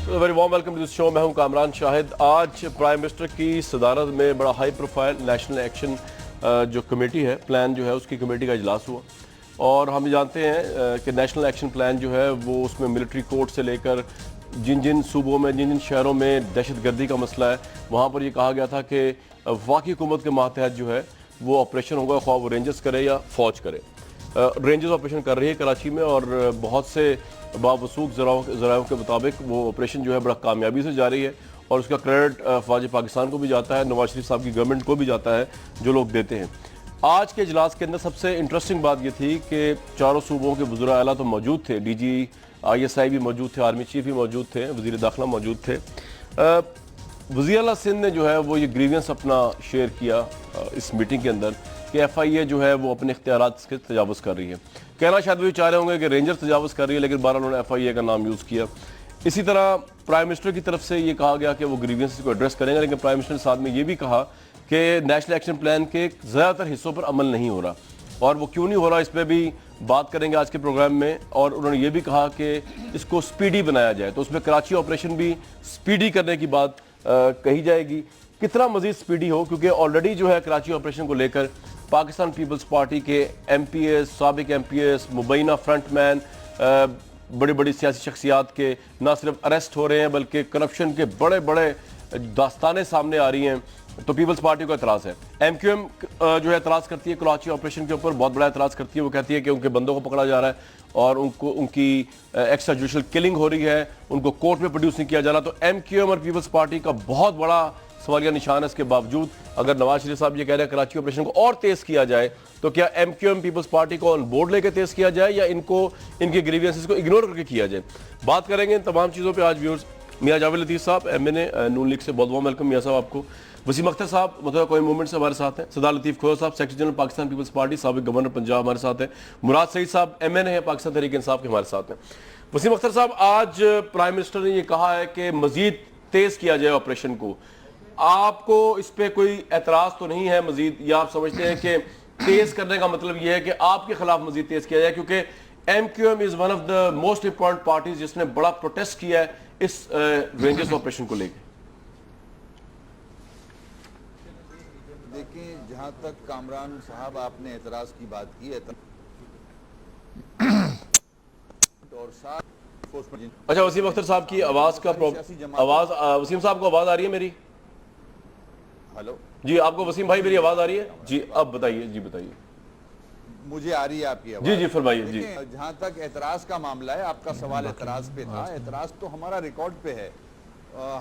Very warm welcome to this show. मैं हूं कामरान शाहिद। आज प्राइम मिनिस्टर की सदारत में बड़ा हाई प्रोफाइल नेशनल एक्शन जो कमेटी है, प्लान जो है, उसकी कमेटी का इजलास हुआ। और हम जानते हैं कि नेशनल एक्शन प्लान जो है वो उसमें मिलिट्री कोर्ट से लेकर जिन जिन सूबों में, जिन जिन शहरों में दहशतगर्दी का मसला है, वहाँ पर ये कहा गया था कि वफाकी हुकूमत के मातहत जो है वो ऑपरेशन होगा, ख्वाह वो रेंजर्स करे या फौज करे। रेंजर्स ऑपरेशन कर रही है कराची में और बहुत से बावसूख ज़राओं के मुताबिक वो ऑपरेशन जो है बड़ा कामयाबी से जारी है और उसका क्रेडिट फ़ौज पाकिस्तान को भी जाता है, नवाज शरीफ साहब की गवर्नमेंट को भी जाता है जो लोग देते हैं। आज के इजलास के अंदर सबसे इंटरेस्टिंग बात ये थी कि चारों सूबों के वज़ीर आला तो मौजूद थे, DG ISI भी मौजूद थे, आर्मी चीफ भी मौजूद थे, वज़ीर दाखिला मौजूद थे। वज़ीर आला सिंध ने जो है वो ये ग्रीवियंस अपना शेयर किया इस मीटिंग के अंदर कि FIA जो है वो अपने इख्तियारात से तजावुज़ कर रही है। कहना शायद वो चाह रहे होंगे कि रेंजर तजावुज़ कर रही है, लेकिन बहरहाल उन्होंने FIA का नाम यूज़ किया। इसी तरह प्राइम मिनिस्टर की तरफ से ये कहा गया कि वो ग्रीवियंस को एड्रेस करेंगे, लेकिन प्राइम मिनिस्टर ने साथ में ये भी कहा कि नेशनल एक्शन प्लान के ज़्यादातर हिस्सों पर अमल नहीं हो रहा और वो क्यों नहीं हो रहा इस पर भी बात करेंगे आज के प्रोग्राम में। और उन्होंने ये भी कहा कि इसको स्पीडी बनाया जाए, तो उसमें कराची ऑपरेशन भी स्पीडी करने की बात कही जाएगी। कितना मजीद स्पीडी हो, क्योंकि ऑलरेडी जो है कराची ऑपरेशन को लेकर पाकिस्तान पीपल्स पार्टी के MPs, साबिक MPs, मुबैना फ्रंटमैन, बड़ी बड़ी सियासी शख्सियात के ना सिर्फ अरेस्ट हो रहे हैं बल्कि करप्शन के बड़े बड़े दास्तानें सामने आ रही हैं। तो पीपल्स पार्टी को एतराज़ है। MQM जो है एतराज़ करती है कराची ऑपरेशन के ऊपर, बहुत बड़ा एतराज़ करती है। वो कहती है कि उनके बंदों को पकड़ा जा रहा है और उनकी एक्स्ट्रा जुडिशल किलिंग हो रही है, उनको कोर्ट में प्रोड्यूस नहीं किया जा रहा। तो MQM और पीपल्स पार्टी का बहुत बड़ा सवालिया निशान है। इसके बावजूद अगर नवाज शरीफ साहब ये कह रहे हैं कराची ऑपरेशन को और तेज़ किया जाए, तो क्या MQM पीपल्स पार्टी को ऑन बोर्ड लेकर तेज़ किया जाए या इनको इनके ग्रीवियंसेस को इग्नोर करके किया जाए? बात करेंगे इन तमाम चीज़ों पर आज व्यूअर्स। मियां जावेद लतीफ़ साहब MNA नून लीग से, बहुत बहुत वेलकम मियां साहब आपको। वसीम अख्तर साहब मतलब कोई मूवमेंट से हमारे साथ हैं। सरदार लतीफ़ खोया साहब सेक्रेटरी जनरल पाकिस्तान पीपल्स पार्टी, साबिक गवर्नर पंजाब हमारे साथ हैं। मुराद सईद साहब MNA है, पाकिस्तान तहरीक इंसाफ के, हमारे साथ हैं। वसीम अख्तर साहब, आज प्राइम मिनिस्टर ने यह कहा है कि मजीद तेज़ किया जाए ऑपरेशन को। आपको इस पर कोई एतराज़ तो नहीं है मजीद, या आप समझते हैं कि तेज़ करने का मतलब यह है कि आपके खिलाफ मजीद तेज़ किया जाए? क्योंकि MQM is one of the most important parties जिसने बड़ा प्रोटेस्ट किया है इस रेंजर्स ऑपरेशन को लेकर। देखिए, जहां तक कामरान साहब आपने एतराज की बात की है और अच्छा, वसीम अख्तर साहब की आवाज का आवाज, वसीम साहब को आवाज आ रही है मेरी? हेलो जी, आपको वसीम भाई मेरी आवाज आ रही है? जी, अब बताइए। जी बताइए। मुझे आ रही है आपकी आवाज। जी जी फरमाइए। जी, जहां तक एतराज का मामला है, आपका सवाल एतराज पे था। एतराज तो हमारा रिकॉर्ड पे है।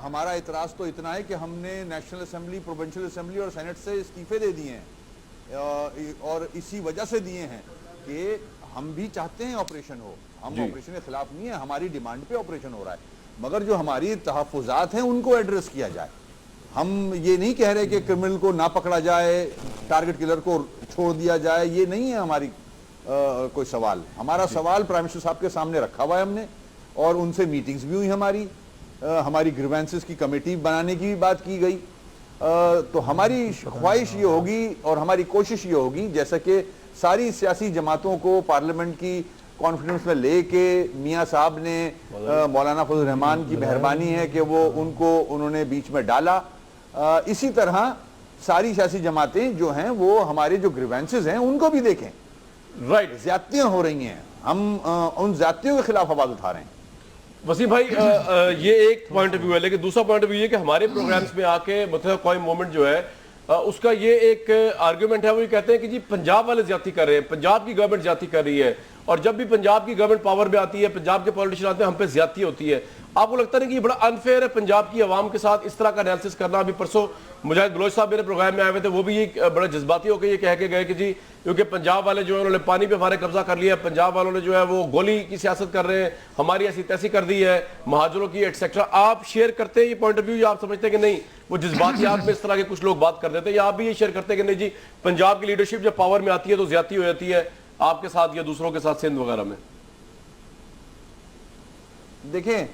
हमारा एतराज तो इतना है कि हमने नेशनल असेंबली, प्रोविंशियल असेंबली और सेनेट से इस्तीफे दे दिए हैं और इसी वजह से दिए हैं कि हम भी चाहते हैं ऑपरेशन हो। हम ऑपरेशन के खिलाफ नहीं है, हमारी डिमांड पे ऑपरेशन हो रहा है, मगर जो हमारी तहफ़्फ़ुज़ात हैं उनको एड्रेस किया जाए। हम ये नहीं कह रहे कि क्रिमिनल को ना पकड़ा जाए, टारगेट किलर को छोड़ दिया जाए, ये नहीं है हमारी कोई सवाल। हमारा सवाल प्राइम मिनिस्टर साहब के सामने रखा हुआ है हमने, और उनसे मीटिंग्स भी हुई हमारी ग्रीवेंसेस की कमेटी बनाने की भी बात की गई। तो हमारी ख्वाहिश ये होगी और हमारी कोशिश ये होगी, जैसा कि सारी सियासी जमातों को पार्लियामेंट की कॉन्फ्रेंस में लेके मियाँ साहब ने, मौलाना फजल रहमान की मेहरबानी है कि वो उन्होंने बीच में डाला। इसी तरह सारी सियासी जमातें जो हैं वो हमारे जो ग्रीवेंसेस हैं उनको भी देखें। राइट, ज्यादतियां हो रही हैं, हम उन ज्यादतियों के खिलाफ आवाज उठा रहे हैं। वसीम भाई, ये एक पॉइंट ऑफ व्यू है, लेकिन दूसरा पॉइंट ऑफ व्यू है कि हमारे प्रोग्राम्स में आके मतलब कोई मूवमेंट जो है उसका ये एक आर्ग्यूमेंट है, वो ये कहते हैं कि जी पंजाब वाले ज्यादती कर रहे हैं, पंजाब की गवर्नमेंट ज्यादती कर रही है, और जब भी पंजाब की गवर्नमेंट पावर में आती है, पंजाब के पॉलिटिशियन आते हैं, हम पे ज्यादती होती है। आपको लगता नहीं कि ये बड़ा अनफेयर है पंजाब की आवाम के साथ इस तरह का एनालिसिस करना? अभी परसों मुजाहिद बलोच साहब मेरे प्रोग्राम में आए हुए थे, वो भी ये बड़ा जज्बाती होकर ये कह के गए कि जी क्योंकि पंजाब वाले जो है उन्होंने पानी पे हमारे कब्जा कर लिया, पंजाब वालों ने जो है वो गोली की सियासत कर रहे हैं, हमारी ऐसी तैसी कर दी है, महाजरों की एटसेट्रा। आप शेयर करते हैं ये पॉइंट ऑफ व्यू, या आप समझते हैं कि नहीं वो जज्बाती आप में इस तरह के कुछ लोग बात कर देते हैं, या आप भी ये शेयर करते हैं कि नहीं जी पंजाब की लीडरशिप जब पावर में आती है तो ज्यादती हो जाती है आपके साथ या दूसरों के साथ सिंध वगैरह में? देखें,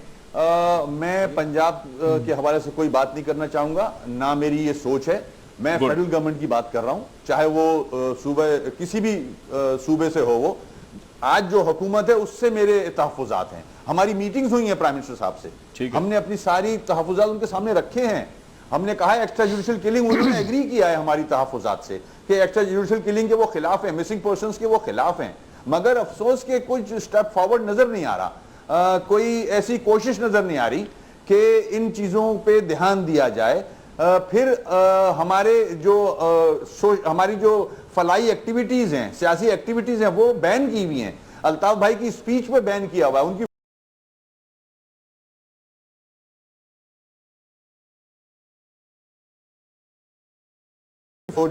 मैं पंजाब के हवाले से कोई बात नहीं करना चाहूंगा, ना मेरी ये सोच है। मैं फेडरल गवर्नमेंट की बात कर रहा हूं, चाहे वो सूबे किसी भी सूबे से हो। वो आज जो हुकूमत है उससे मेरे तहफ़्फ़ुज़ात हैं। हमारी मीटिंग्स हुई हैं प्राइम मिनिस्टर साहब से, हमने अपनी सारी तहफ़्फ़ुज़ात उनके सामने रखे हैं। हमने कहा है एक्स्ट्रा जुडिशल किलिंग, उन्होंने एग्री किया है हमारी तहफ़्फ़ुज़ात से कि एक्स्ट्रा जुडिशल किलिंग के वो खिलाफ है, मिसिंग पर्सनस के वो खिलाफ हैं। मगर अफसोस के कुछ स्टेप फॉरवर्ड नजर नहीं आ रहा, कोई ऐसी कोशिश नजर नहीं आ रही कि इन चीजों पे ध्यान दिया जाए। फिर हमारी जो फलाई एक्टिविटीज हैं, सियासी एक्टिविटीज हैं, वो बैन की हुई हैं। अल्ताफ भाई की स्पीच पे बैन किया हुआ है, उनकी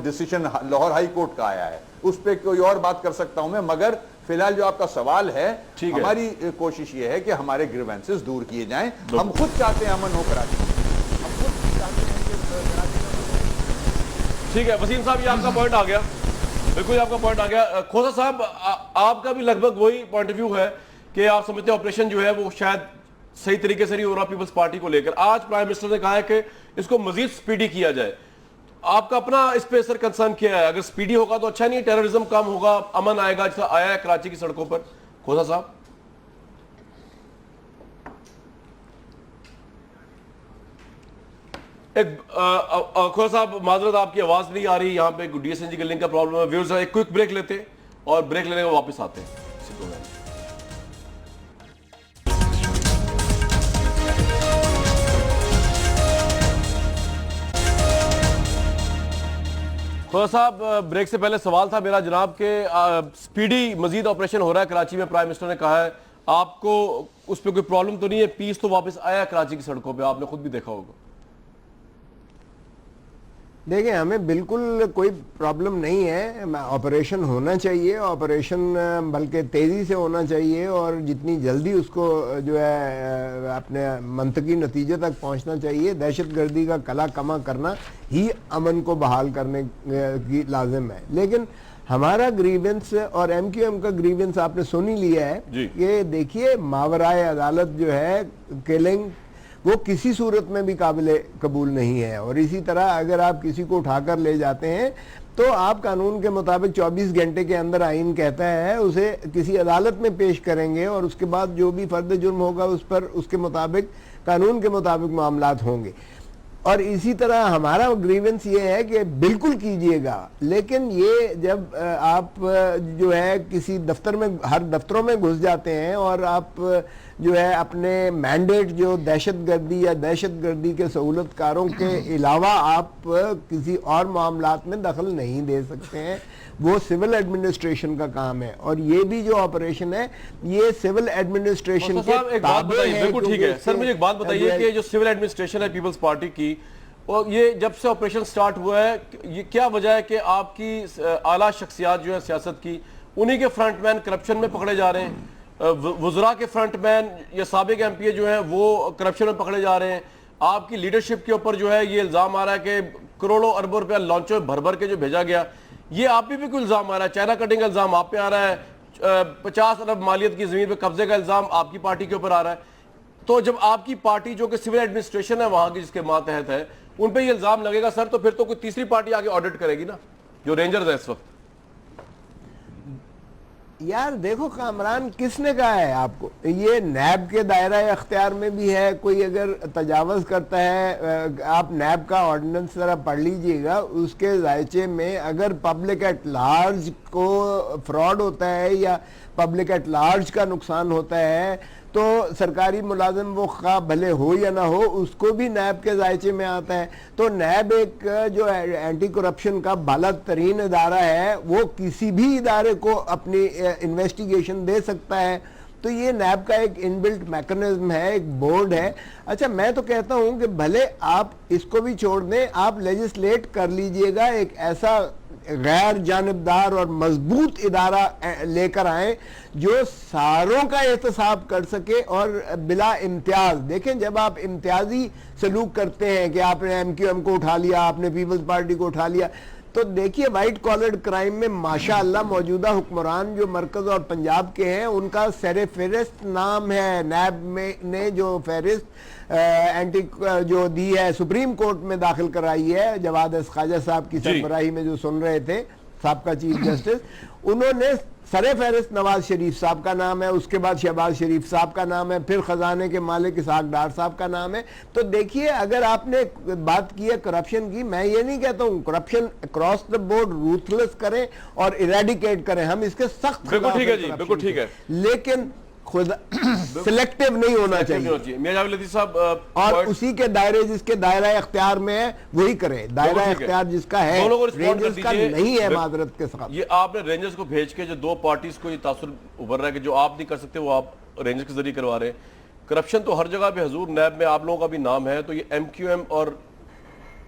डिसीजन लाहौर हाई कोर्ट का आया है, उस पर कोई और बात कर सकता हूं मैं। मगर फिलहाल जो आपका सवाल है, हमारी कोशिश ये है कि हमारे ग्रीवेंसेस दूर किए जाएं। हम खुद चाहते हैं अमन हो कराची, हम खुद चाहते हैं कि कराची में। ठीक है वसीम साहब, ये आपका पॉइंट आ गया, बिल्कुल आपका पॉइंट आ गया। खोसा साहब, आपका भी लगभग वही पॉइंट ऑफ व्यू है कि आप समझते हैं ऑपरेशन जो है वो शायद सही तरीके से नहीं हो रहा पीपल्स पार्टी को लेकर। आज प्राइम मिनिस्टर ने कहा है कि इसको मजीद स्पीडी किया जाए। आपका अपना इस पे सर कंसर्न क्या है? अगर स्पीडी होगा तो अच्छा नहीं, टेररिज्म कम होगा, अमन आएगा, जैसा आया है कराची की सड़कों पर। खोसा साहब, खोसा साहब माजरत, आपकी आवाज नहीं आ रही, यहाँ पे डीएसएनजी के लिंक का प्रॉब्लम है। व्यूअर्स, एक क्विक ब्रेक लेते हैं और ब्रेक लेने के वापस आते हैं। खोसा साहब, ब्रेक से पहले सवाल था मेरा जनाब के स्पीडी मजीद ऑपरेशन हो रहा है कराची में, प्राइम मिनिस्टर ने कहा है, आपको उस पर कोई प्रॉब्लम तो नहीं है? पीस तो वापस आया कराची की सड़कों पे, आपने खुद भी देखा होगा। देखिए, हमें बिल्कुल कोई प्रॉब्लम नहीं है, ऑपरेशन होना चाहिए, ऑपरेशन बल्कि तेज़ी से होना चाहिए और जितनी जल्दी उसको जो है अपने मंतकी नतीजे तक पहुंचना चाहिए। दहशतगर्दी का कला कमा करना ही अमन को बहाल करने की लाजिम है। लेकिन हमारा ग्रीवेंस और एमक्यूएम का ग्रीवेंस आपने सुन ही लिया है कि देखिए, मावराए अदालत जो है किलिंग, वो किसी सूरत में भी काबिल कबूल नहीं है। और इसी तरह अगर आप किसी को उठाकर ले जाते हैं तो आप कानून के मुताबिक 24 घंटे के अंदर आइन कहता है उसे किसी अदालत में पेश करेंगे और उसके बाद जो भी फर्द जुर्म होगा उस पर उसके मुताबिक, कानून के मुताबिक मामलात होंगे। और इसी तरह हमारा ग्रीवेंस ये है कि बिल्कुल कीजिएगा, लेकिन ये जब आप जो है किसी दफ्तर में, हर दफ्तरों में घुस जाते हैं और आप जो है अपने मैंडेट जो दहशतगर्दी या दहशतगर्दी के सहूलतकारों के अलावा आप किसी और मामलात में दखल नहीं दे सकते हैं। वो सिविल एडमिनिस्ट्रेशन का काम है और ये भी जो ऑपरेशन है ये सिविल एडमिनिस्ट्रेशन के एक बात बताइए, बिल्कुल ठीक है सर, मुझे एक बात बताइए कि जो सिविल एडमिनिस्ट्रेशन है पीपल्स पार्टी की, और ये जब से ऑपरेशन स्टार्ट हुआ है, ये क्या वजह है कि आपकी आला शख्सियात जो है सियासत की, उन्हीं के फ्रंटमैन करप्शन में पकड़े जा रहे हैं? वज़रा के फ्रंटमैन या साबिक एमपीए जो हैं वो करप्शन में पकड़े जा रहे हैं। आपकी लीडरशिप के ऊपर जो है ये इल्ज़ाम आ रहा है कि करोड़ों अरबों रुपया लॉन्चर भर भर के जो भेजा गया, ये आप भी कोई इल्ज़ाम आ रहा है। चाइना कटिंग का इल्ज़ाम आप पे आ रहा है, 50 अरब मालियत की ज़मीन पे कब्जे का इल्ज़ाम आपकी पार्टी के ऊपर आ रहा है। तो जब आपकी पार्टी जो कि सिविल एडमिनिस्ट्रेशन है वहाँ की, जिसके मातहत है, उन पर ये इल्ज़ाम लगेगा सर, तो फिर तो कोई तीसरी पार्टी आगे ऑडिट करेगी ना, जो रेंजर्स है इस वक्त। यार देखो कामरान, किसने कहा है आपको? ये नैब के दायरा अख्तियार में भी है। कोई अगर तजावज़ करता है, आप नैब का ऑर्डिनेंस जरा पढ़ लीजिएगा, उसके जायचे में अगर पब्लिक एट लार्ज को फ्रॉड होता है या पब्लिक एट लार्ज का नुकसान होता है तो सरकारी मुलाजिम वो खा भले हो या ना हो उसको भी नैब के जायचे में आता है। तो नैब एक जो एंटी करप्शन का बाला तरीन इदारा है, वो किसी भी इदारे को अपनी इन्वेस्टिगेशन दे सकता है। तो ये नैब का एक इनबिल्ट मैकेनिज्म है, एक बोर्ड है। अच्छा, मैं तो कहता हूं कि भले आप इसको भी छोड़ दें, आप लेजिस्लेट कर लीजिएगा, एक ऐसा गैर जानिबदार और मजबूत इदारा लेकर आए जो सारों का एहतसाब कर सके और बिला इम्तियाज। देखें, जब आप इम्तियाजी सलूक करते हैं कि आपने एमक्यूएम को उठा लिया, आपने पीपल्स पार्टी को उठा लिया, तो देखिए वाइट कॉलर क्राइम में माशाअल्लाह मौजूदा हुक्मरान जो मरकज और पंजाब के हैं उनका सर फहरिस्त नाम है। नैब में ने जो फहरिस्त एंटी जो दी है सुप्रीम कोर्ट में दाखिल कराई है, जवाद ख्वाजा साहब की सरबराही में जो सुन रहे थे साबका चीफ जस्टिस, उन्होंने सरे फहरिस्त नवाज शरीफ साहब का नाम है, उसके बाद शहबाज शरीफ साहब का नाम है, फिर खजाने के मालिक इसहाक डार साहब का नाम है। तो देखिए, अगर आपने बात की है करप्शन की, मैं ये नहीं कहता हूं corruption across the board ruthless करें और इरेडिकेट करें, हम इसके सख्त बिल्कुल ठीक है जी, बिल्कुल ठीक है, लेकिन खुद सिलेक्टिव नहीं होना चाहिए। मियां जावेद लतीफ साहब और उसी के दायरे, जिसके दायरा इख्तियार में है वही करें, दायरा इख्तियार जिसका है, दोनों को रिस्पॉन्ड कर रेंजर्स का दीजिए। नहीं है माजरत के साथ। ये आपने रेंजर्स को भेज के जो दो पार्टीज को ये तासुर उभर रहा है कि जो आप नहीं कर सकते वो आप रेंजर्स के जरिए करवा रहे हैं। करप्शन तो हर जगह पे हजूर, नैब में आप लोगों का भी नाम है, तो ये MQM और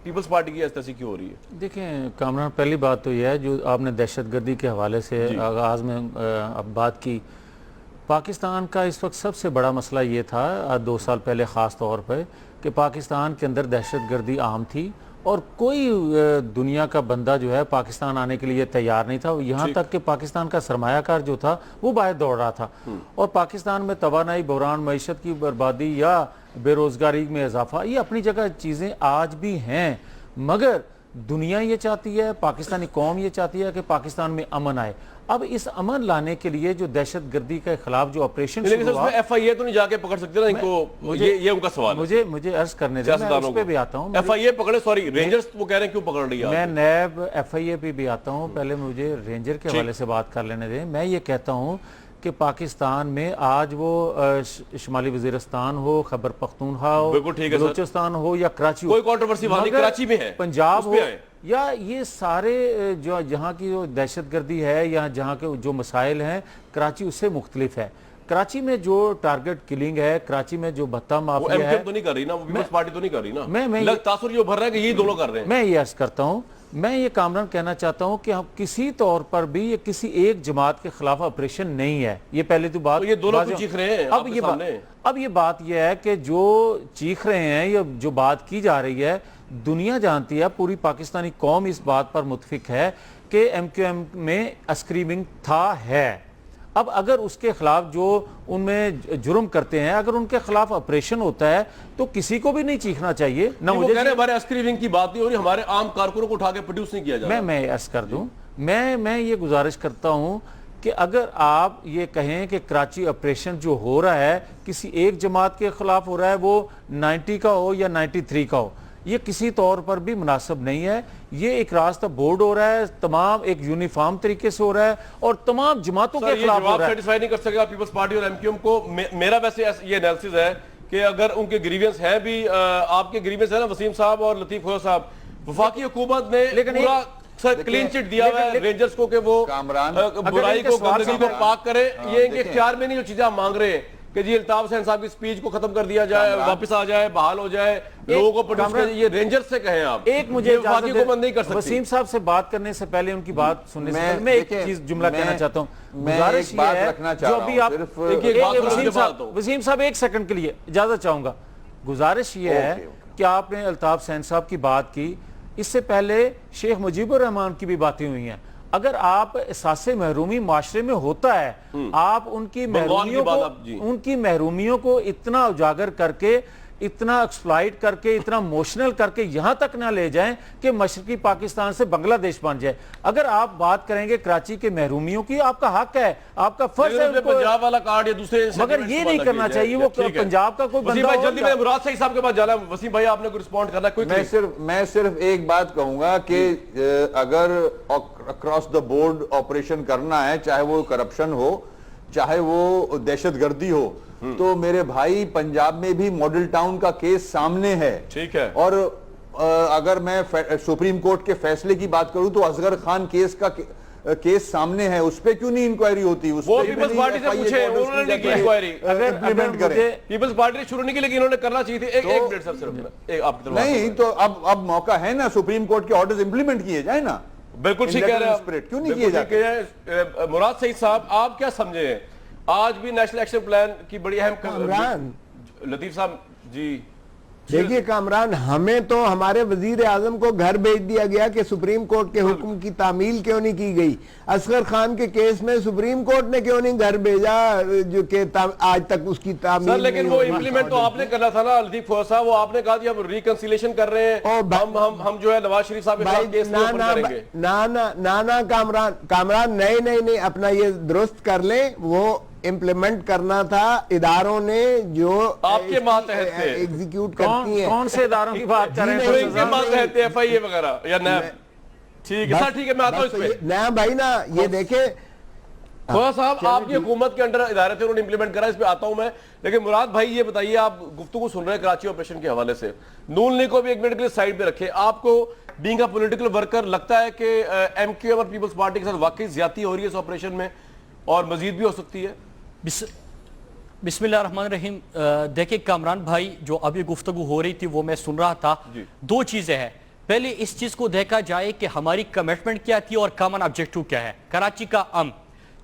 पीपल्स पार्टी की ऐसी क्यों हो रही है? देखें कामरान, पहली बात तो यह है जो आपने दहशतगर्दी के हवाले से आगाज़ में अब बात की, पाकिस्तान का इस वक्त सबसे बड़ा मसला ये था 2 साल पहले ख़ास तौर पर कि पाकिस्तान के अंदर दहशतगर्दी आम थी और कोई दुनिया का बंदा जो है पाकिस्तान आने के लिए तैयार नहीं था। यहाँ तक कि पाकिस्तान का सरमायाकार जो था वो बाहर दौड़ रहा था और पाकिस्तान में तवानाई, बहरान, मईशत की बर्बादी या बेरोज़गारी में इजाफा, ये अपनी जगह चीज़ें आज भी हैं, मगर दुनिया ये चाहती है, पाकिस्तानी कौम ये चाहती है कि पाकिस्तान में अमन आए। अब इस अमन लाने के लिए जो दहशतगर्दी के खिलाफ जो ऑपरेशन FIA तो नहीं जाके पकड़ सकते ना इनको, ये उनका सवाल है। मुझे अर्ज करने दें, मैं उस पे भी आता हूँ। FIA पकड़े, सॉरी रेंजर्स वो कह रहे हैं क्यों पकड़ रही है? मैं नैब FIA पे भी आता हूँ, पहले मुझे रेंजर के हवाले से बात कर लेने दें। मैं ये कहता हूँ कि पाकिस्तान में आज वो शुमाली वजीरिस्तान हो, खैबर पख्तूनख्वा हो, बलूचिस्तान हो या कराची हो, कोई कंट्रोवर्सी वाली कराची में है, पंजाब हो, या ये सारे जो जहाँ की जो दहशतगर्दी है या जहाँ के जो मसाइल हैं, कराची उससे मुख्तलिफ है। कराची में जो टारगेट किलिंग है, कराची में जो भत्ता माफिया है, तो नहीं कर रही ना, वो पीपल्स पार्टी तो नहीं कर रही ना, मैं तासुर ये भर रहा है कि ये दोनों कर रहे हैं। मैं ये अर्ज करता हूँ, मैं ये कामरान कहना चाहता हूं कि हम किसी तौर पर भी ये किसी एक जमात के खिलाफ ऑपरेशन नहीं है। ये पहले तो बात, तो ये दोनों क्यों चीख रहे हैं अब ये बात ये है कि जो चीख रहे हैं या जो बात की जा रही है, दुनिया जानती है, पूरी पाकिस्तानी कौम इस बात पर मुत्फिक है कि MQM में अस्करी विंग था है। अब अगर उसके खिलाफ जो उनमें जुर्म करते हैं, अगर उनके खिलाफ ऑपरेशन होता है तो किसी को भी नहीं चीखना चाहिए ना। मुझे कह रहे हमारे अस्करी विंग की बात नहीं हो रही, हमारे आम कारकुनों को उठा के प्रोड्यूस नहीं किया जा रहा। मैं अर्ज कर दूं, मैं ये गुजारिश करता हूं कि अगर आप ये कहें कि कराची ऑपरेशन जो हो रहा है किसी एक जमात के खिलाफ हो रहा है, वो 90 का हो या 93 का हो, ये किसी तौर पर भी मुनासिब नहीं है। ये एक रास्ता बोर्ड हो रहा है, तमाम एक यूनिफॉर्म तरीके से हो रहा है और तमाम जमातों के खिलाफ हो रहा है। सेटिस्फाई नहीं कर सकेगा पीपल्स पार्टी और MQM को। मेरा वैसे ये एनालिसिस है कि अगर उनके ग्रीवियंस है भी, आपके ग्रीवियंस है ना वसीम साहब और लतीफ खोया साहब, वफाकी हुकूमत ने पूरा क्लीन चिट दिया हुआ है रेंजर्स को कि वो बुराई को, गंदगी को पाक करे। ये इनके इख्तियार में नहीं जो चीजें आप मांग रहे हैं कि जी अल्ताफ हुसैन साहब की स्पीच को खत्म कर दिया जाए, वापस आ जाए, बहाल हो जाए, लोगों को प्रोड्यूस करें, ये रेंजर्स से कहें आप। एक मुझे नहीं कर सकते। वसीम साहब से बात करने से पहले, उनकी बात सुनने से पहले मैं एक चीज जुमला कहना चाहता हूँ। गुजारिश ये है जो अभी आप, वसीम साहब 1 सेकंड के लिए इजाजत चाहूंगा। गुजारिश ये है कि आपने अल्ताफ हुसैन साहब की बात की, इससे पहले शेख मुजीबुर रहमान की भी बातें हुई हैं। अगर आप एहसासे महरूमी माशरे में होता है, आप उनकी महरूमियों को इतना उजागर करके, इतना एक्सप्लॉइट करके, इतना इमोशनल करके यहां तक ना ले जाएं कि मशरकी पाकिस्तान से बांग्लादेश बन जाए। अगर आप बात करेंगे कराची के महरूमियों की, आपका हक है, आपका फर्ज है उनको, पंजाब वाला कार्ड या दूसरे, मगर ये नहीं करना चाहिए। वो पंजाब का कोई बंदा, जल्दी में मुराद सही साहब के पास जाना। वसीम भाई आपने रिस्पॉन्ड करना है। मैं सिर्फ एक बात कहूंगा कि अगर अक्रॉस द बोर्ड ऑपरेशन करना है, चाहे वो करप्शन हो, चाहे वो दहशतगर्दी हो, तो मेरे भाई पंजाब में भी मॉडल टाउन का केस सामने है। ठीक है। और अगर मैं सुप्रीम कोर्ट के फैसले की बात करूं तो असगर खान केस का केस सामने है, उस पे क्यों नहीं इंक्वायरी होती? उस वो पीपल्स पार्टी से पूछे, उन्होंने नहीं की इंक्वायरी। अगर इम्प्लीमेंट करें, पीपल्स पार्टी ने शुरू नहीं की, लेकिन इन्होंने करना चाहिए थी। एक मिनट सर, सिर्फ आपकी तरफ नहीं तो अब मौका है ना, सुप्रीम कोर्ट के ऑर्डर्स इंप्लीमेंट किए जाए ना। बिल्कुल ठीक कह रहे हैं, क्यों नहीं किए जाते? मुराद सईद साहब, आप क्या समझे आज भी नेशनल एक्शन प्लान की बड़ी अहम, लतीफ साहब जी देखिए कामरान, हमें तो हमारे वजीर आजम को घर भेज दिया गया कि सुप्रीम कोर्ट के हुक्म की तामील क्यों नहीं की गई। असगर खान के केस में सुप्रीम कोर्ट ने क्यों नहीं घर भेजा, जो कि आज तक उसकी तामील सर, लेकिन नहीं वो हुई। इम्प्लीमेंट तो आपने करना था ना लतीफ फौज साहब। वो आपने कहा कि हम रिकंसिलेशन कर रहे हैं, हम जो है नवाज शरीफ साहब के खिलाफ केस नहीं ओपन करेंगे। ना कामरान नहीं, अपना ये दुरुस्त कर लें। वो इम्प्लीमेंट करना था इदारों ने जो आपके मातहत थे, एग्जीक्यूट करती हैं। कौन से इदारों की बात कर रहे तो हैं? इनके मातहत थे FIA वगैरह या नैब। ठीक है सर, ठीक है, मैं आता हूं इस पे। नया भाई ना, ये देखे फौज साहब, आपकी हुकूमत के अंडर इदारे थे, उन्होंने इंप्लीमेंट करा, इस पे आता हूं मैं। लेकिन मुराद भाई ये बताइए, आप गुफ्तगू सुन रहे हैं कराची ऑपरेशन के हवाले से, नून लीग को भी एक मिनट के लिए साइड पे रखे, आपको बीइंग अ पॉलिटिकल वर्कर लगता है कि MQM और पीपल्स पार्टी के साथ वाकई ज्यादती हो रही है इस ऑपरेशन में और मजीद भी हो सकती है? बिस्मिल्लाहिर्रहमानिर्रहीम। देखिए कामरान भाई, जो अभी गुफ्तगू हो रही थी वो मैं सुन रहा था। दो चीजें हैं, पहले इस चीज को देखा जाए कि हमारी कमिटमेंट क्या थी और कॉमन ऑब्जेक्टिव क्या है। कराची का अमन,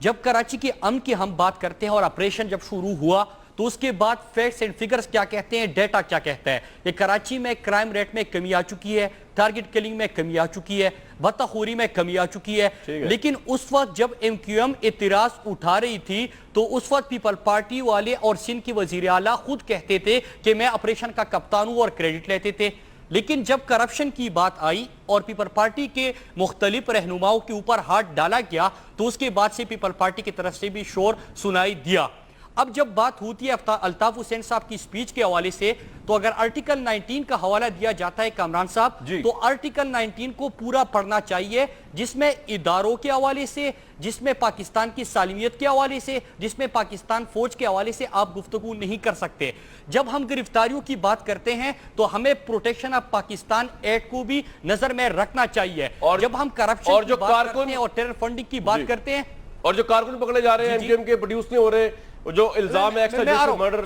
जब कराची के अमन की हम बात करते हैं और ऑपरेशन जब शुरू हुआ तो उसके बाद फैक्ट्स एंड फिगर्स क्या कहते हैं, डेटा क्या कहता है कि कराची में क्राइम रेट में कमी आ चुकी है, टारगेट किलिंग में कमी आ चुकी है, बदतखोरी में कमी आ चुकी है। लेकिन उस वक्त जब MQM इतराज उठा रही थी तो उस वक्त पीपल पार्टी वाले और सिंध की वजीर आला खुद कहते थे कि मैं ऑपरेशन का कप्तान हूं और क्रेडिट लेते थे। लेकिन जब करप्शन की बात आई और पीपल पार्टी के मुख्तलिफ रहनुमाओं के ऊपर हाथ डाला गया तो उसके बाद से पीपल पार्टी की तरफ से भी शोर सुनाई दिया। अब जब बात होती है अल्ताफ हुसैन साहब की स्पीच के हवाले से, तो अगर आर्टिकल 19 का हवाला दिया जाता है कामरान साहब, तो आर्टिकल 19 को पूरा पढ़ना चाहिए, जिसमें इदारों के हवाले से, जिसमें पाकिस्तान की सालिमियत के हवाले से, जिसमें पाकिस्तान फौज के हवाले से आप गुफ्तगू नहीं कर सकते। जब हम गिरफ्तारियों की बात करते हैं तो हमें प्रोटेक्शन ऑफ पाकिस्तान एक्ट को भी नजर में रखना चाहिए। और जब हम करप्शन की बात करते हैं और टेरर फंडिंग की बात करते हैं, और जो कारकुन पकड़े जा रहे हैं MQM के, प्रोड्यूस नहीं हो रहे, जो इल्जाम है एक्स्ट्रा मर्डर।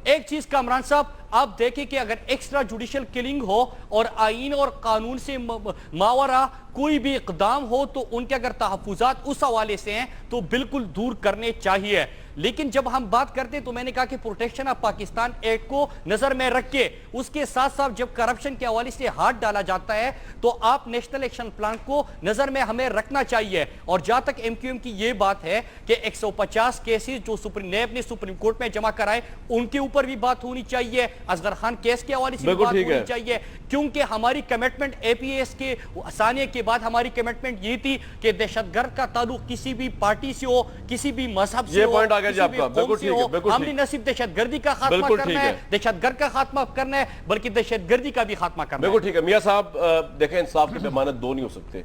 एक चीज कामरान साहब, आप देखें कि अगर एक्स्ट्रा जुडिशियल किलिंग हो और आईन और कानून से मावरा कोई भी इकदाम हो तो उनके अगर तहफुजात उस हवाले से हैं तो बिल्कुल दूर करने चाहिए। लेकिन जब हम बात करते हैं तो मैंने कहा कि प्रोटेक्शन ऑफ पाकिस्तान एक्ट को नजर में रख के उसके साथ साथ जब करप्शन के हवाले से हाथ डाला जाता है तो आप नेशनल एक्शन प्लान को नजर में हमें रखना चाहिए। और जहां तक MQM की यह बात है कि 150 केसेस जो नैब ने सुप्रीम कोर्ट में जमा कराए उनके ऊपर भी बात होनी चाहिए, असगर खान केस के हवाले से भी बात होनी चाहिए, क्योंकि हमारी कमिटमेंट APS के सानिया के बाद हमारी कमिटमेंट ये थी कि दहशतगर्द का ताल्लुक किसी भी पार्टी से हो, किसी भी मजहब से हो, हमने न सिर्फ दहशतगर्दी का खात्मा करना है, दहशतगर्द का खात्मा करना है, बल्कि दहशतगर्दी का भी खात्मा करना है। बिल्कुल ठीक है मियां साहब, देखें इंसाफ के पैमाने दो नहीं हो सकते।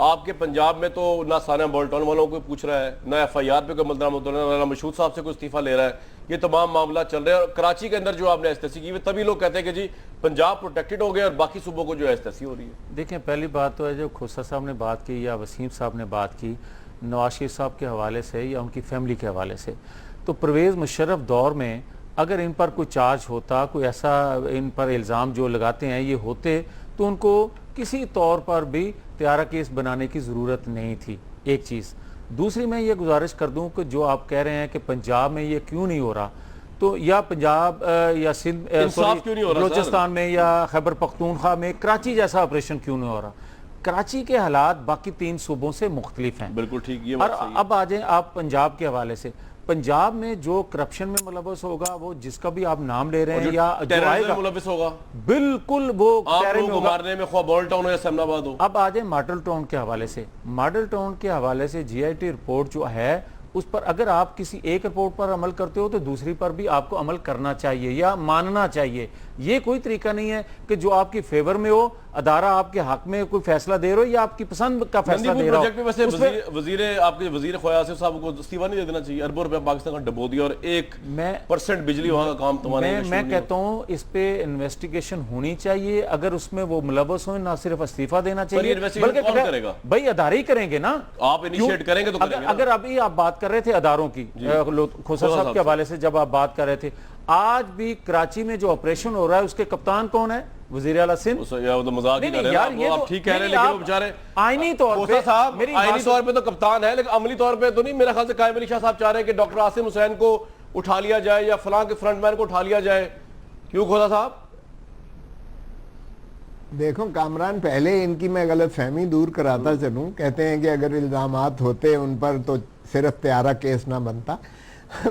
आपके पंजाब में तो ना साना बोल्टन वालों को पूछ रहा है, ना FIR पे कोई मुद्दा, ना मशहूद साहब से कोई इस्तीफा ले रहा है, ये तमाम मामला चल रहे हैं। और कराची के अंदर जो आपने एहतसी की, तभी लोग कहते हैं कि जी पंजाब प्रोटेक्टेड हो गया और बाकी सूबों को जो एहतसी हो रही है। देखें, पहली बात तो है जो खोसा साहब ने बात की या वसीम साहब ने बात की नवाज शरीफ साहब के हवाले से या उनकी फैमिली के हवाले से, तो परवेज़ मुशर्रफ दौर में अगर इन पर कोई चार्ज होता, कोई ऐसा इन पर इल्ज़ाम जो लगाते हैं ये होते, तो उनको किसी तौर पर भी त्यारा केस बनाने की ज़रूरत नहीं थी। एक चीज़। दूसरी, मैं ये गुजारिश कर दूं कि जो आप कह रहे हैं कि पंजाब में ये क्यों नहीं हो रहा, तो या पंजाब या सिंध बलोचिस्तान में या खैबर पख्तूनख्वा में कराची जैसा ऑपरेशन क्यों नहीं हो रहा। कराची के हालात बाकी 3 सूबों से मुख्तलिफ हैं। बिल्कुल ठीक, ये और अब आ जाए आप पंजाब के हवाले से। पंजाब में जो करप्शन में मुलव्वस होगा, वो जिसका भी आप नाम ले रहे हैं या जो आएगा मुलव्वस होगा, बिल्कुल वो मारने में मॉडल टाउन हो या इस्लामाबाद हो। अब आ जाए मॉडल टाउन के हवाले से। मॉडल टाउन के हवाले से GIT रिपोर्ट जो है उस पर अगर आप किसी एक रिपोर्ट पर अमल करते हो तो दूसरी पर भी आपको अमल करना चाहिए या मानना चाहिए। ये कोई तरीका नहीं है कि जो आपकी फेवर में हो, अदारा आपके हक में कोई फैसला दे रहा हो या आपकी पसंद का फैसला दे रहा हो। वैसे वजीर ख्याल साहब को इस्तीफा नहीं दे देना चाहिए? अरबों रुपया पाकिस्तान का डबो दिया और 1% बिजली वहां का काम तुम्हारे। मैं कहता हूँ इस पे इन्वेस्टिगेशन होनी चाहिए। अगर उसमें वो मुलव्वस हो, ना सिर्फ इस्तीफा देना चाहिए, बल्कि कौन करेगा? भाई अदारे ही करेंगे ना। आप इनिशिएट करेंगे तो करेंगे। अगर अभी आप बात कर रहे थे अदारों की, खोसा साहब के हवाले से जब आप बात कर रहे थे, आज भी कराची में जो ऑपरेशन हो रहा है उसके कप्तान कौन है? वजीर आला सिंध। तो मजाक ही कर रहे हैं आप, ठीक कह रहे हैं, लेकिन वो बेचारे आईनी तौर पे साहब आईनी तौर पे तो कप्तान है, लेकिन अमली तौर पे तो नहीं। मेरा ख्याल से कायम अली शाह साहब चाह रहे हैं कि डॉक्टर आसिम हुसैन को उठा लिया जाए या फलां के फ्रंटमैन को उठा लिया जाए। क्यों खोला साहब? देखो कामरान, पहले इनकी मैं गलत फहमी दूर कराता चलूं। कहते हैं कि अगर इल्जामात होते उन पर तो सिर्फ त्यारा केस ना बनता।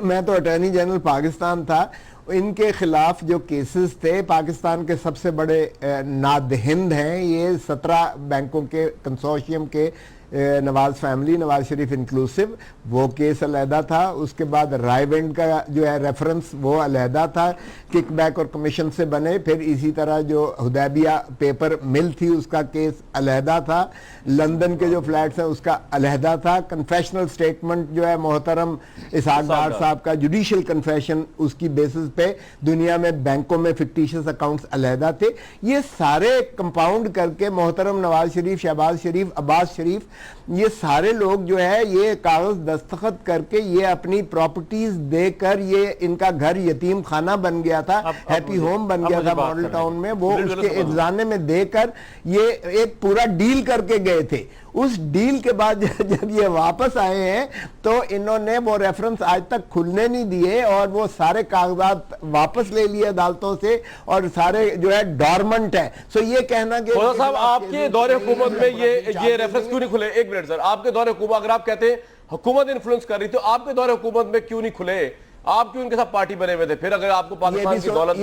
मैं तो अटॉर्नी जनरल पाकिस्तान था, इनके खिलाफ जो केसेस थे, पाकिस्तान के सबसे बड़े नादहिंद हैं ये 17 बैंकों के कंसोर्शियम के, नवाज फैमिली, नवाज शरीफ इंक्लूसिव, वो केस अलहदा था। उसके बाद रायवेंड का जो है रेफरेंस वो अलहदा था, किकबैक और कमीशन से बने। फिर इसी तरह जो हुदैबिया पेपर मिल थी उसका केस अलहदा था। लंदन के जो फ्लैट्स हैं उसका अलहदा था। कन्फेशनल स्टेटमेंट जो है मोहतरम इसहाक डार साहब का, जुडिशियल कन्फेशन, उसकी बेसिस पे दुनिया में बैंकों में फिक्टिशियस अकाउंट्स अलहदा थे। ये सारे कंपाउंड करके मोहतरम नवाज शरीफ, शहबाज शरीफ, अब्बास शरीफ, ये सारे लोग जो है ये कागज दस्तखत करके ये अपनी प्रॉपर्टीज देकर ये इनका घर यतीम खाना बन गया था, हैप्पी होम बन गया था मॉडल टाउन में, वो उसके इफ्जाने में देकर ये एक पूरा डील करके गए थे। उस डील के बाद जब ये वापस आए हैं तो इन्होंने वो रेफरेंस आज तक खुलने नहीं दिए और वो सारे कागजात वापस ले लिए अदालतों से और सारे जो है डॉर्मेंट है। सो ये कहना कि साहब आपके दौरे हुकूमत में ये रेफरेंस क्यों नहीं खुले? एक मिनट सर, आपके दौरे हुकूमत, अगर आप कहते हैं हुकूमत इन्फ्लुएंस कर रही तो आपके दौरे हुकूमत में क्यों नहीं खुले? आप क्यों इनके साथ पार्टी बने हुए थे? फिर अगर आपको पाकिस्तान की दौलत,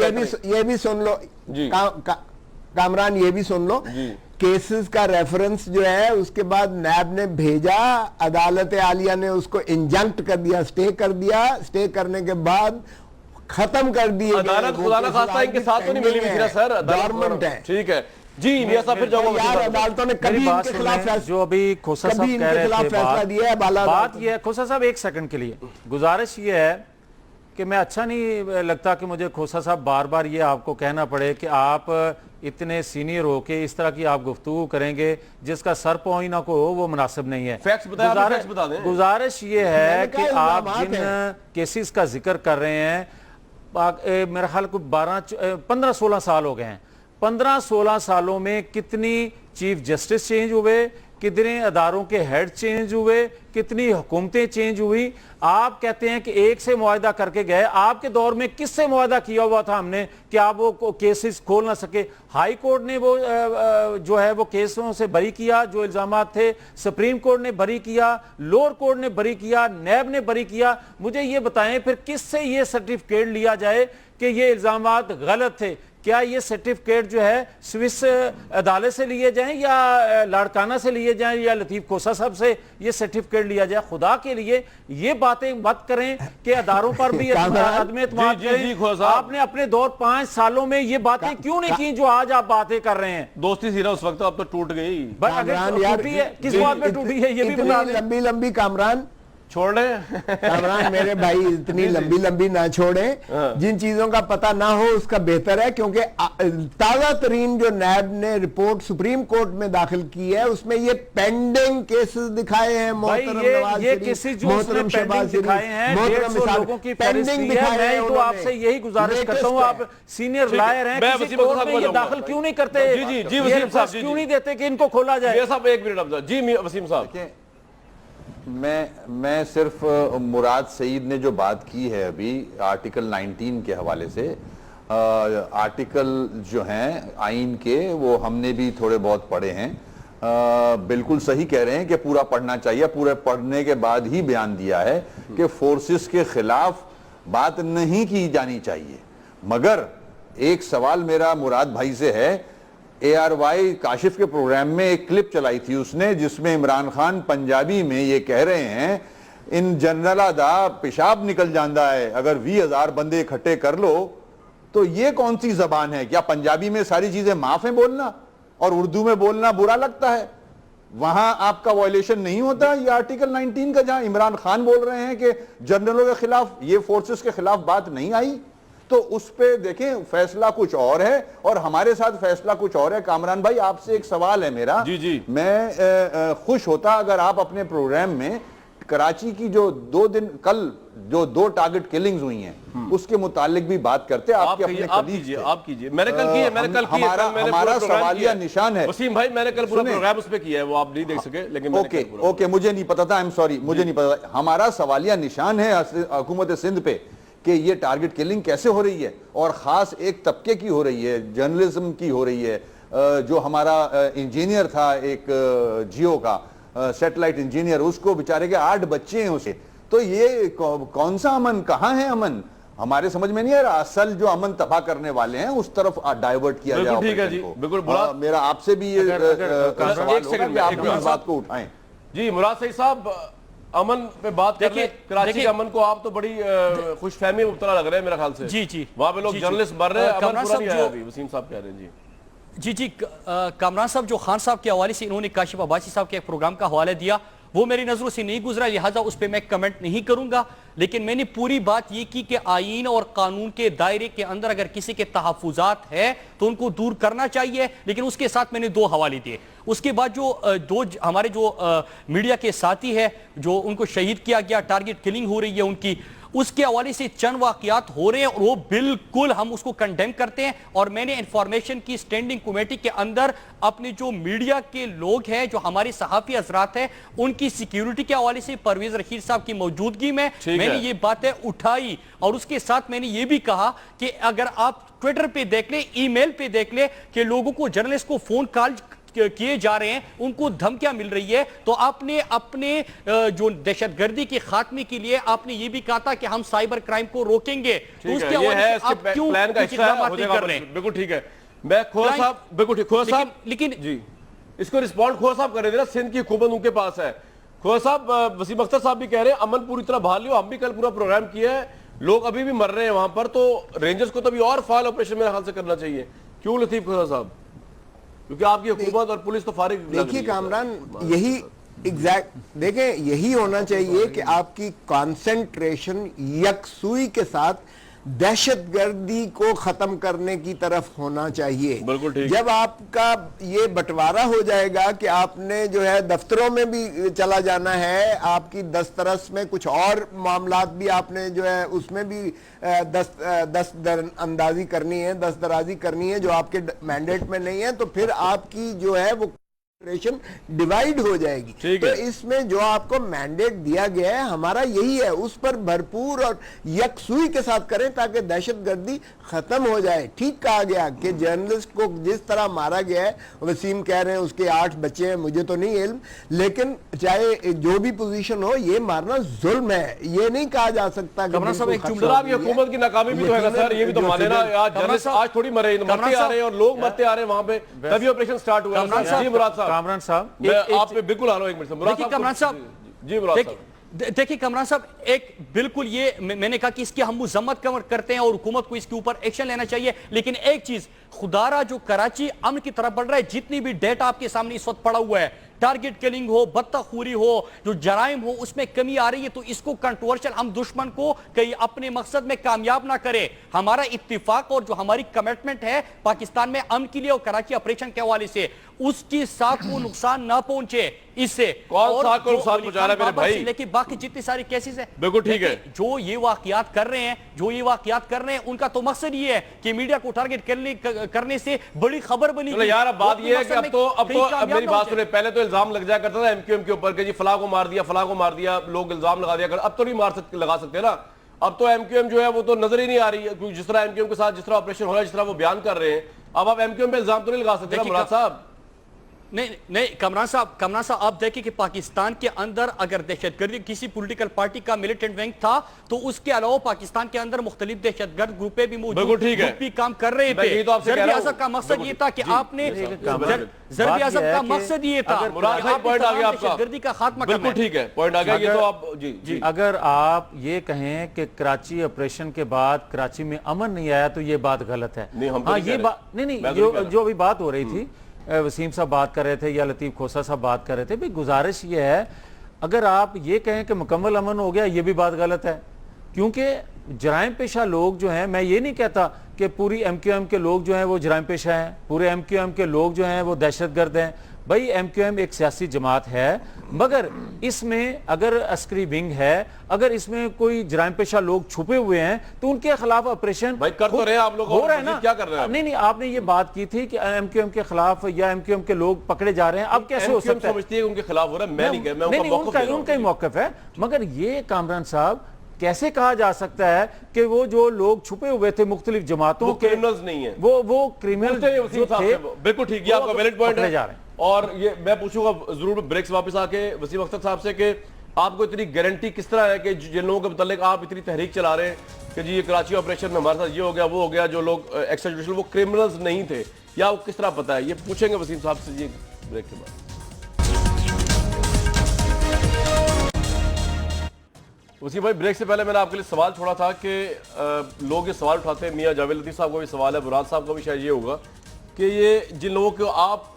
ये भी सुन लो कामरान, ये भी सुन लो, केसेस का रेफरेंस जो है उसके बाद नैब ने भेजा, अदालत आलिया ने उसको इंजंक्ट कर दिया, स्टे कर दिया। स्टे करने के बाद खत्म कर दिए। अदालत खुदा ना खास्ता इनके साथ तो नहीं मिली हुई थी ना सर, गवर्नमेंट है। ठीक है जी मियां साहब, फिर जाओ यार अदालतों ने कभी इनके खिलाफ जो अभी खोसा साहब कह रहे थे, फैसला दिया है। बात ये है खोसा साहब, एक सेकंड के लिए गुजारिश ये है कि मैं अच्छा नहीं लगता कि मुझे खोसा साहब बार बार ये आपको कहना पड़े कि आप इतने सीनियर हो के इस तरह की आप गुफ्तगू करेंगे जिसका सर पहुंच ना को वो मुनासिब नहीं है। फैक्ट्स बताएं, फैक्ट्स बता दें। गुजारिश ये है कि आप जिन केसेस का जिक्र कर रहे हैं, मेरा ख्याल को 15-16 साल हो गए हैं। 15-16 सालों में कितनी चीफ जस्टिस चेंज हुए, कितने अदारों के हेड चेंज हुए, कितनी हुकूमतें चेंज हुई। आप कहते हैं कि एक से मुआहदा करके गए, आपके दौर में किससे मुआहदा किया हुआ था हमने कि आप वो केसेस खोल ना सके? हाई कोर्ट ने वो जो है वो केसों से बरी किया जो इल्जामात थे, सुप्रीम कोर्ट ने बरी किया, लोअर कोर्ट ने बरी किया, नैब ने बरी किया। मुझे ये बताएं फिर किससे ये सर्टिफिकेट लिया जाए कि ये इल्जामात गलत थे? क्या ये सर्टिफिकेट जो है स्विस अदालत से लिए जाएं या लाड़काना से लिए जाएं या लतीफ खोसा साहब से ये सर्टिफिकेट लिया जाए? खुदा के लिए ये बातें मत करें कि अदारों पर भी आदमी एतमाद करें। आपने अपने दौर 5 सालों में ये बातें क्यों नहीं की जो आज आप बातें कर रहे हैं? दोस्ती थी ना उस वक्त, अब तो टूट गई। टूटी है, किस बात में टूटी है ये भी बता दें। लंबी लंबी कामरान छोड़ रहे कामरान मेरे भाई, इतनी लंबी लंबी ना छोड़ें। जिन चीजों का पता ना हो उसका बेहतर है, क्योंकि ताजा तरीन जो नैब ने रिपोर्ट सुप्रीम कोर्ट में दाखिल की है उसमें ये पेंडिंग केसेस दिखाए हैं। मोहतरम नवाज शरीफ, मोहतरम शहबाज शरीफ, मोहतरम लोगों की पेंडिंग दिखाए हैं। तो आपसे यही गुजारिश करता हूँ, आप सीनियर लॉयर हैं, किसी कोर्ट में ये दाखिल क्यों नहीं करते? जी वसीम साहब क्यों नहीं देते कि इनको खोला जाए? साहब एक मिनट जी वसीम साहब, मैं सिर्फ मुराद सईद ने जो बात की है अभी आर्टिकल 19 के हवाले से, आर्टिकल जो हैं आइन के वो हमने भी थोड़े बहुत पढ़े हैं। बिल्कुल सही कह रहे हैं कि पूरा पढ़ना चाहिए, पूरे पढ़ने के बाद ही बयान दिया है कि फोर्सेस के खिलाफ बात नहीं की जानी चाहिए। मगर एक सवाल मेरा मुराद भाई से है, ARY काशिफ के प्रोग्राम में एक क्लिप चलाई थी उसने जिसमें इमरान खान पंजाबी में ये कह रहे हैं, इन जनरला दा पेशाब निकल जाता है अगर 20,000 बंदे इकट्ठे कर लो। तो ये कौन सी जबान है? क्या पंजाबी में सारी चीजें माफ है बोलना और उर्दू में बोलना बुरा लगता है? वहां आपका वायलेशन नहीं होता ये आर्टिकल 19 का, जहां इमरान खान बोल रहे हैं कि जनरलों के खिलाफ, ये फोर्सेस के खिलाफ बात नहीं आई? तो उस पे देखें फैसला कुछ और है और हमारे साथ फैसला कुछ और है। कामरान भाई आपसे एक सवाल है मेरा। जी। मैं खुश होता अगर आप अपने प्रोग्राम में कराची की जो 2 दिन कल जो 2 टारगेट किलिंग्स हुई हैं उसके मुतालिक भी बात करते। आप कीजिए। मैंने कल की है, हमारा सवालिया निशान है वसीम भाई, मैंने कल पूरा प्रोग्राम उस पे किया है, वो आप नहीं देख सके, लेकिन ओके मुझे नहीं पता था, आई एम सॉरी, मुझे नहीं पता। हमारा सवालिया निशान है हुकूमत सिंध पे कि ये टारगेट किलिंग कैसे हो रही है, और ख़ास एक तबके की हो रही है, जर्नलिज्म की हो रही है। जो हमारा इंजीनियर था एक जियो का सैटेलाइट इंजीनियर, उसको बेचारे के 8 बच्चे हैं उसे। तो ये कौन सा अमन, कहाँ है अमन, हमारे समझ में नहीं आ रहा। असल जो अमन तबाह करने वाले हैं उस तरफ डाइवर्ट किया जाए। ठीक है जी, बिल्कुल। मेरा आपसे भी ये सवाल होगा कि आप इस बात को उठाएं। जी मुराद सईद साहब, अमन पे बात कर रहे हैं। कराची के अमन को आप तो बड़ी खुशफहमी में मुब्तला लग रहे हैं मेरे ख्याल से। जी जी, वहां पे लोग जर्नलिस्ट मर रहे हैं, अमन कामरान पूरा नहीं साहब आया जो- अभी, वसीम साहब कह रहे हैं। जी जी, कामरान साहब जो खान साहब के हवाले से इन्होंने काशिफ अब्बासी साहब के एक प्रोग्राम का हवाला दिया, वो मेरी नजरों से नहीं गुजरा, लिहाजा उस पर मैं कमेंट नहीं करूंगा। लेकिन मैंने पूरी बात ये की कि आईन और कानून के दायरे के अंदर अगर किसी के तहफुजात है तो उनको दूर करना चाहिए। लेकिन उसके साथ मैंने 2 हवाले दिए। उसके बाद जो हमारे जो मीडिया के साथी है जो उनको शहीद किया गया, टारगेट किलिंग हो रही है उनकी, उसके हवाले से चंद वाकयात हो रहे हैं और वो बिल्कुल हम उसको कंडेम करते हैं। और मैंने इंफॉर्मेशन की स्टैंडिंग कमेटी के अंदर अपने जो मीडिया के लोग हैं, जो हमारे सहाफी हजरात हैं, उनकी सिक्योरिटी के हवाले से परवेज रशीद साहब की मौजूदगी में मैंने ये बातें उठाई। और उसके साथ मैंने ये भी कहा कि अगर आप ट्विटर पे देख ले, ईमेल पे देख ले कि लोगों को, जर्नलिस्ट को फोन कॉल किए जा रहे हैं, उनको धमकियां मिल रही है, तो आपने अपने जो दहशतगर्दी के खात्मे के लिए आपने ये भी कहा था कि हम साइबर क्राइम को रोकेंगे। तो उसके हवाले से आप क्यों प्लान का कुछ इक़दाम नहीं कर रहे हैं? बिल्कुल ठीक है। मैं खोआ साहब, बिल्कुल ठीक, खोआ साहब लेकिन जी इसको रिस्पॉन्ड खोआ साहब कर रहे थे ना, सिंध की हुकूमत उनके पास है। खोआ साहब, वसीम अख्तर साहब भी कह रहे हैं अमन पूरी तरह बहाल लियो। हम भी कल पूरा प्रोग्राम किया है, लोग अभी भी मर रहे हैं वहां पर, तो रेंजर्स को तो अभी और फाल ऑपरेशन मेरे ख्याल से करना चाहिए। क्यों लतीफ खोसा साहब? क्योंकि आपकी हुकूमत और पुलिस तो फारिग लग रही देखिए है। कामरान, यही एग्जैक्ट देखें, यही होना चाहिए कि आपकी कंसंट्रेशन यकसुई के साथ दहशतगर्दी को खत्म करने की तरफ होना चाहिए। बिल्कुल ठीक। जब आपका ये बंटवारा हो जाएगा कि आपने जो है दफ्तरों में भी चला जाना है, आपकी दस्तरस में कुछ और मामलात भी आपने जो है उसमें भी अंदाजी करनी है, दस्तराजी करनी है जो आपके मैंडेट में नहीं है, तो फिर आपकी जो है वो डिवाइड हो जाएगी। तो इसमें जो आपको मैंडेट दिया गया है हमारा यही है, उस पर भरपूर और यकसुई के साथ करें ताकि दहशतगर्दी खत्म हो जाए। ठीक कहा गया कि जर्नलिस्ट को जिस तरह मारा गया है, वसीम कह रहे हैं उसके 8 बच्चे हैं, मुझे तो नहीं इल्म, लेकिन चाहे जो भी पोजीशन हो, ये मारना जुल्म है। ये नहीं कहा जा सकता कि हुकूमत की नाकामी भी तो है सर, ये भी तो माने ना। आज थोड़ी मरे, मरते आ रहे हैं और लोग मरते आ रहे हैं वहां पे, तभी ऑपरेशन स्टार्ट हुआ। जी मुराद साहब, कामरान साहब, आप पे बिल्कुल आ रहा हूं, एक मिनट से देखिए कामरान साहब, जी मुराद साहब, देखिए कामरान साहब, एक बिल्कुल ये मैंने कहा कि इसकी हम मजम्मत करते हैं और हुकूमत को इसके ऊपर एक्शन लेना चाहिए। लेकिन एक चीज खुदारा, जो कराची अमन की तरफ बढ़ रहा है, जितनी भी डेटा आपके सामने इस वक्त पड़ा हुआ है, टारगेट किलिंग हो, बदतखूरी हो, जो जराइम हो, उसमें कमी आ रही है। तो इसको कंट्रोवर्शियल, हम दुश्मन को कहीं अपने मकसद में कामयाब ना करें। हमारा इत्तिफाक और जो हमारी कमिटमेंट है पाकिस्तान में अमन के लिए और कराची ऑपरेशन के हवाले से, उसकी साथ को नुकसान ना पहुंचे इससे। कौन सा को नुकसान पहुंचा रहा है मेरे भाई? लेकिन बाकी जितनी सारी केसेस है, बिल्कुल ठीक है, जो ये वाकयात कर रहे हैं, उनका तो मकसद ये है कि मीडिया को टारगेट करने से बड़ी खबर बनी। यार अब बात ये है कि अब तो मेरी बात सुने, पहले तो इल्जाम लग जाया करता था एमक्यूएम के ऊपर कि जी फलां को मार दिया, लोग इल्जाम लगा दिया कर। अब तो नहीं लगा सकते ना। अब तो एमक्यूएम जो है वो तो नजर ही नहीं आ रही है, क्योंकि जिस तरह एमक्यूएम के साथ जिस तरह ऑपरेशन हो रहा है, जिस तरह वो बयान कर रहे हैं, अब आप एमक्यूएम पे इल्जाम तो नहीं लगा सकते ना मुराद साहब। नहीं कामरान साहब, आप देखिए कि पाकिस्तान के अंदर अगर दहशतगर्दी किसी पॉलिटिकल पार्टी का मिलिटेंट विंग था, तो उसके अलावा पाकिस्तान के अंदर मुख्तलिफ दहशतगर्द ग्रुपें भी मौजूद भी काम कर रहे थे। ज़रबी आज़म का मकसद ये था कि आपने ज़रबी आज़म का मकसद ये था दहशतगर्दी का खात्मा करना। बिल्कुल ठीक है, पॉइंट आ गया। ये तो आप जी अगर आप ये कहें कि कराची ऑपरेशन के बाद कराची में अमन नहीं आया तो ये बात गलत है। हाँ, ये बात नहीं, जो अभी बात हो रही थी, वसीम साहब बात कर रहे थे या लतीफ खोसा साहब बात कर रहे थे, भाई गुजारिश ये है, अगर आप ये कहें कि मुकम्मल अमन हो गया, ये भी बात गलत है। क्योंकि जराइम पेशा लोग जो हैं, मैं ये नहीं कहता कि पूरी एमक्यूएम के लोग जो हैं वो जराइम पेशा हैं, पूरे एमक्यूएम के लोग जो हैं वो दहशतगर्द हैं। भाई एमक्यूएम एक सियासी जमात है, मगर इसमें अगर अस्करी विंग है, अगर इसमें कोई जराइम पेशा लोग छुपे हुए हैं, तो उनके खिलाफ ऑपरेशन भाई कर तो रहे हैं आप लोग, हो रहा है ना। क्या कर रहे हैं? नहीं, आपने ये बात की थी कि एमक्यूएम के खिलाफ या एमक्यूएम के लोग पकड़े जा रहे हैं, अब कैसे हो सकता है? समझती है उनके खिलाफ हो रहा है, मैं नहीं कह, मैं उनका ही मौकफ है। मगर ये कामरान साहब कैसे कहा जा सकता है कि वो जो लोग छुपे हुए थे मुख्तलिफ जमातों के, क्रिमिनल्स नहीं है, वो क्रिमिनल वसीम साहब से बिल्कुल ठीक है, आपका वैलिड पॉइंट है। जा रहे हैं। और ये मैं पूछूंगा जरूर ब्रेक से वापस आके वसीम अख्तर साहब से कि आपको इतनी गारंटी किस तरह है कि जिन लोगों के मतलब आप इतनी तहरीक चला रहे हैं कि जी ये कराची ऑपरेशन में हमारे साथ ये हो गया वो हो गया, जो लोग एक्स्ट्रा जुडिशल वो क्रिमिनल्स नहीं थे, या वो किस तरह पता है, ये पूछेंगे वसीम साहब से जी ब्रेक के बाद। वसीम भाई, ब्रेक से पहले मैंने आपके लिए सवाल छोड़ा था कि लोग ये सवाल उठाते हैं, मियां जावेद लतीफ साहब का भी सवाल है, बुराद साहब का भी शायद ये होगा कि ये जिन लोगों को आप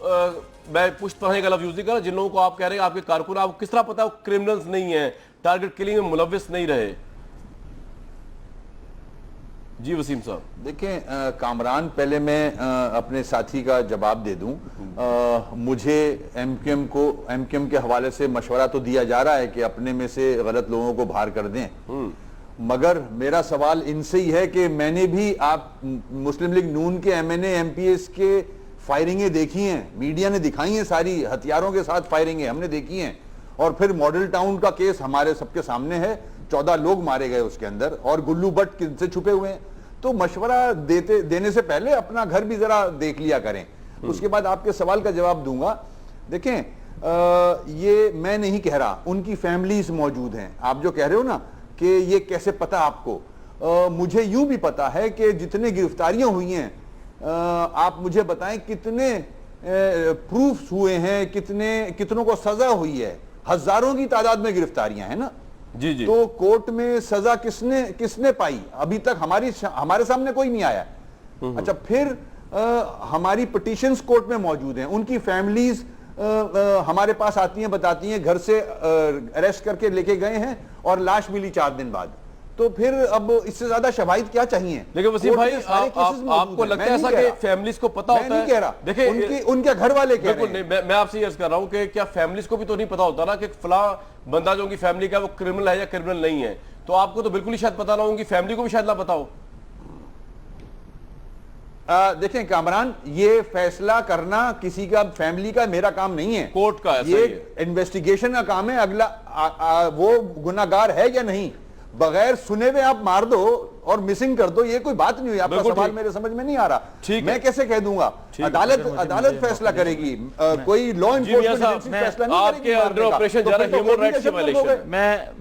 मैं पुष्ट का लफ्ज यूज नहीं कर रहा, जिन लोगों को आप कह रहे हैं आपके कारकुन, आपको किस तरह पता है वो क्रिमिनल्स नहीं है, टारगेट किलिंग में मुलविस नहीं रहे? जी वसीम साहब। देखें कामरान, पहले मैं अपने साथी का जवाब दे दूं। मुझे एमक्यूएम के हवाले से मशवरा तो दिया जा रहा है कि अपने में से गलत लोगों को बाहर कर दें, मगर मेरा सवाल इनसे ही है कि मैंने भी आप मुस्लिम लीग नून के एमएनए एमपीएस के फायरिंगें देखी हैं, मीडिया ने दिखाई हैं, सारी हथियारों के साथ फायरिंगें हमने देखी हैं, और फिर मॉडल टाउन का केस हमारे सबके सामने है, 14 लोग मारे गए उसके अंदर, और गुल्लू भट्ट किनसे छुपे हुए हैं। तो मशवरा देने से पहले अपना घर भी जरा देख लिया करें, उसके बाद आपके सवाल का जवाब दूंगा। देखें ये मैं नहीं कह रहा, उनकी फैमिलीज मौजूद हैं। आप जो कह रहे हो ना कि ये कैसे पता आपको, मुझे यूं भी पता है कि जितने गिरफ्तारियां हुई हैं, आप मुझे बताएं कितने प्रूफ्स हुए हैं, कितनों को सजा हुई है, हजारों की तादाद में गिरफ्तारियां हैं ना जी जी। तो कोर्ट में सजा किसने पाई? अभी तक हमारे सामने कोई नहीं आया। अच्छा, फिर हमारी पिटीशंस कोर्ट में मौजूद हैं, उनकी फैमिलीज हमारे पास आती हैं, बताती हैं घर से अरेस्ट करके लेके गए हैं और लाश मिली 4 दिन बाद। तो फिर अब इससे ज्यादा शवाहिद क्या चाहिए? लेकिन वसीम भाई आपको लगता है ऐसा कि फैमिलीज को पता होता है? नहीं कह रहा, देखिए उनके घर वाले कह रहे हैं। मैं आपसे ये अर्ज कर रहा हूं कि क्या फैमिलीज को भी तो नहीं पता होता ना कि फला बंदा जो उनकी फैमिली का वो क्रिमिनल है या क्रिमिनल नहीं है? तो आपको तो बिल्कुल ही शायद पता ना हो, उनकी फैमिली को भी शायद ना पता हो। देखें कामरान, ये फैसला करना किसी का फैमिली का मेरा काम नहीं है, कोर्ट का है। ये इन्वेस्टिगेशन का काम है। अगला वो गुनाहगार है या नहीं, बगैर सुने हुए आप मार दो और मिसिंग कर दो, ये कोई बात नहीं हुई। आपका सवाल मेरे समझ में नहीं आ रहा। मैं कैसे कह दूंगा? अदालत फैसला करेगी, कोई लॉ एनफोर्समेंट फैसला नहीं करेगी। आपके अंडर ऑपरेशन जा रहा है ह्यूमन राइट्स की वायलेशन।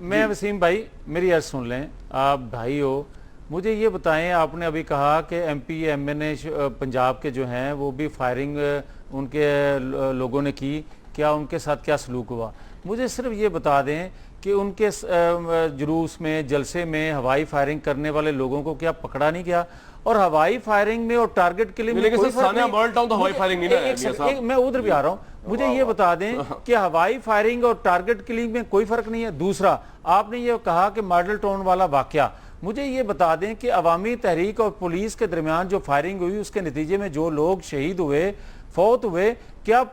मैं वसीम भाई, मेरी अर्ज सुन लें, आप भाई हो, मुझे ये बताएं, आपने अभी कहा कि एमपी एमएनए पंजाब के जो हैं वो भी फायरिंग उनके लोगों ने की, क्या उनके साथ क्या सलूक हुआ? मुझे सिर्फ ये बता दें कि उनके जुलूस में, जलसे में हवाई फायरिंग करने वाले लोगों को क्या पकड़ा नहीं गया? और हवाई फायरिंग में और टारगेट किलिंग में कोई फर्क नहीं। मैं उधर भी आ रहा हूँ, मुझे ये बता दें कि हवाई फायरिंग और टारगेट किलिंग में कोई फर्क नहीं है। दूसरा, आपने ये कहा कि मॉडल टाउन वाला वाकया, मुझे ये बता दें कि अवामी तहरीक और पुलिस के दरमियान जो फायरिंग हुई उसके नतीजे में जो लोग शहीद हुए, फौत हुए, क्या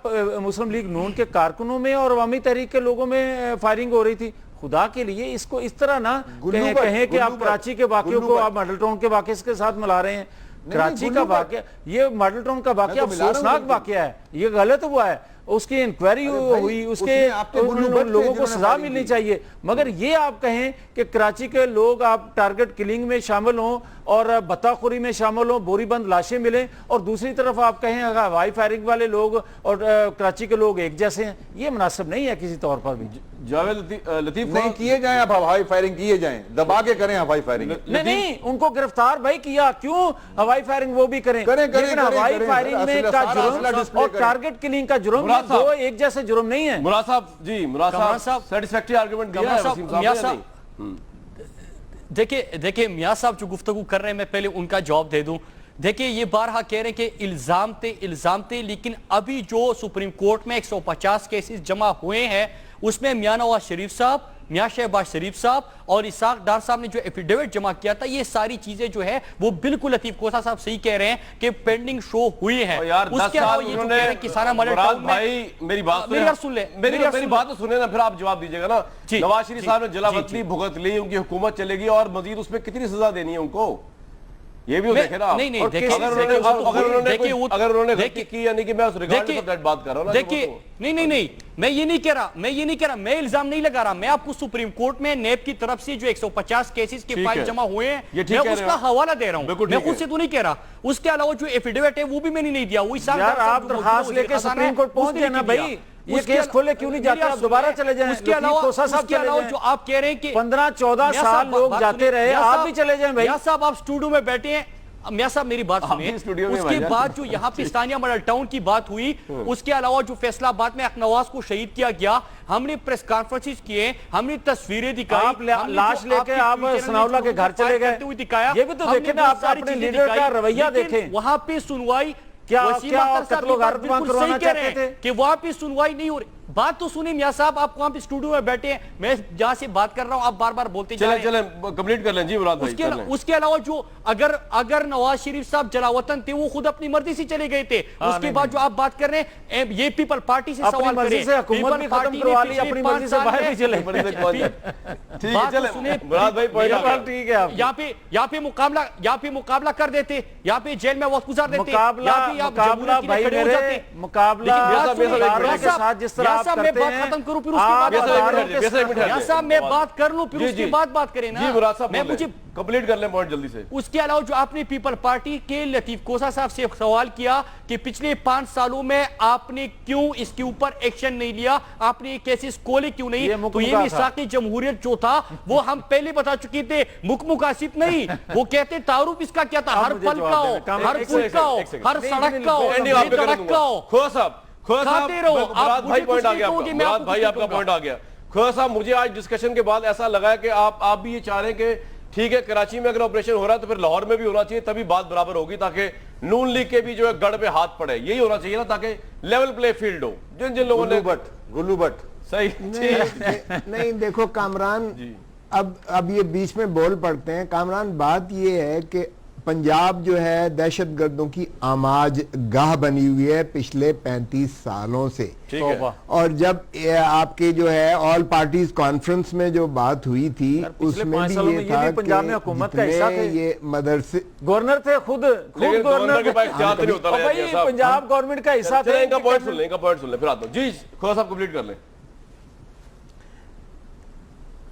मुस्लिम लीग नून के कारकुनों में और अवामी तहरीक के लोगों में फायरिंग हो रही थी? खुदा के लिए इसको इस तरह ना कहें कि आप कराची के वाकयों को आप मॉडल टाउन के वाकये के साथ मिला रहे हैं। कराची का वाकया, ये मॉडल टाउन का वाकया अफसोसनाक वाकया है, ये गलत हुआ है, उसकी इंक्वायरी हुई, उसके लोगों को सजा मिलनी चाहिए। मगर ये आप कहें कि कराची के लोग आप टारगेट किलिंग में शामिल हों और बत्ताखोरी में शामिल हों, बोरीबंद लाशें मिलें, और दूसरी तरफ आप कहें हवाई फायरिंग वाले लोग और कराची के लोग एक जैसे हैं, ये मुनासिब नहीं है किसी तौर पर भी। जावेद लतीफ, नहीं किए जाएं, आप हवाई फायरिंग किए जाएं, दबा के करें हवाई फायरिंग। नहीं, उनको गिरफ्तार भाई किया, क्यों हवाई फायरिंग वो भी करें? लेकिन हवाई फायरिंग में का जुर्म और टारगेट किलिंग का जुर्म दो एक जैसे जुर्म नहीं है। मुराद साहब जी, मुराद साहब सैटिस्फैक्टरी आर्गुमेंट दिया है वसीम साहब ने। देखिए मियां साहब जो गुफ्तगू कर रहे हैं, मैं पहले उनका जवाब दे दूं। देखिए ये बारहा कह रहे हैं कि इल्जाम थे, लेकिन अभी जो सुप्रीम कोर्ट में 150 केसेस जमा हुए हैं उसमें मियां नवाज शरीफ साहब, मियां शहबाज शरीफ साहब और इसाक डार साहब ने जो एफिडेविट जमा किया था, ये सारी चीजें जो है वो बिल्कुल लतीफ कोसा साहब सही कह रहे हैं कि पेंडिंग शो हुई है। उसके अलावा ये जो कह रहे हैं किसाना मॉडल टाउन में, भाई मेरी बात सुन ले, मेरी बात तो सुने ना, फिर आप जवाब दीजिएगा ना। नवाज शरीफ साहब ने जलावतनी भुगत ली, उनकी हुकूमत चलेगी और मजीद उसमें कितनी सजा देनी है उनको, ये भी देखे ना। नहीं, अगर उन्होंने गलती की, यानी कि मैं उस रिगार्डिंग ऑफ दैट बात कर रहा हूं ना। देखिए नहीं मैं ये नहीं कह रहा, मैं इल्जाम नहीं लगा रहा, मैं आपको सुप्रीम कोर्ट में नैब की तरफ से जो 150 केसेस के फाइल जमा हुए हैं मैं उसका हवाला दे रहा हूं, मैं खुद से तो नहीं कह रहा। उसके अलावा जो एफिडेविट है वो भी मैंने नहीं दिया, वही यार आप दरखास्त लेके सुप्रीम कोर्ट पहुंच गए ना भाई, ये केस खोले क्यों नहीं जाते, आप दोबारा चले जाएं। उसके अलावा जो आप कह रहे हैं कि 15-14 साल लोग जाते रहे, आप भी चले जाएं भाई। साहब आप स्टूडियो में बैठे हैं, मियां साहब मेरी बात सुनिए। उसके बाद जो यहाँ पे स्थानीय मॉडल टाउन की बात हुई, उसके अलावा जो फैसलाबाद में अखनवाज को शहीद किया गया, हमने प्रेस कॉन्फ्रेंसेस किए, हमने तस्वीरें दिखाई, आप लाश लेके आप सनाउल्लाह के घर चले गए, दिखाया, ये भी तो देखें ना, आप अपने लीडर का रवैया देखें। वहां पे सुनवाई क्या कि वहां पे सुनवाई नहीं हो रही। बात तो सुनिए मियां साहब, आप वहां पे स्टूडियो में बैठे हैं, मैं जहां से बात कर रहा हूं आप बार बार बोलते जा रहे हैं। चलें कंप्लीट कर लें जी मुराद भाई। उसके अलावा जो अगर नवाज शरीफ साहब जलावतन थे वो खुद अपनी मर्जी से चले गए थे, उसके बाद जो आप बात कर रहे हैं ये पीपल पार्टी से सवाल करें, हुकूमत भी खत्म करवा ली, अपनी मर्जी से बाहर भी चले। ठीक है चलें मुराद भाई, पॉइंट ठीक है। यहाँ पे मुकाबला कर देते, यहाँ पे जेल में वक्त गुजार देते, मुकाबला भाई मेरे मुकाबला के साथ जिस तरह आप करते हैं, मैं खत्म करूं फिर उसके बाद साहब मैं बात कर लूं फिर उसके बाद बात करें ना। जी मुराद साहब मैं मुझे कंप्लीट कर लें पॉइंट जल्दी से। उसके अलावा जो आपने पीपल पार्टी के लतीफ कोसा साहब से सवाल किया कि पिछले 5 सालों में आपने क्यों इसके ऊपर एक्शन नहीं लिया, आपने केसेस खोले क्यों नहीं, तो ये मिसाकी जमहूरियत जो था वो हम पहले बता चुके थे, मुकासिब नहीं। वो कहते तारुफ इसका क्या था, हर फल का हो, हर फूल का हो, हर सड़क का हो, सड़क का हो। खोसा साहब मुराद भाई पॉइंट आ गया, मुराद भाई आपका पॉइंट आ गया। खोसा साहब मुझे आज डिस्कशन के बाद ऐसा लगा है कि आप भी ये चाह रहे हैं कि ठीक है कराची में अगर ऑपरेशन हो रहा है तो फिर लाहौर में भी होना चाहिए, तभी बात बराबर होगी, ताकि नून लीग के भी जो है गढ़ पे हाथ पड़े, यही होना चाहिए ना, ताकि लेवल प्ले फील्ड हो। जिन लोगों ने गुल्लू भट्ट सही नहीं देखो कामरान, अब ये बीच में बोल पड़ते हैं। कामरान बात ये है कि पंजाब जो है दहशतगर्दों की आमाज गाह बनी हुई है पिछले 35 सालों से। ठीक है। और जब आपके जो है ऑल पार्टीज कॉन्फ्रेंस में जो बात हुई थी उसमें भी ये था पंजाब में हुकूमत का हिस्सा थे, ये मदरसे गवर्नर थे, खुद गवर्नर के पास ज्यादा नहीं होता भाई, पंजाब गवर्नमेंट का हिस्सा थे। इनका पॉइंट सुन ले फिर आता हूं जी। खोसा साहब कंप्लीट कर लें।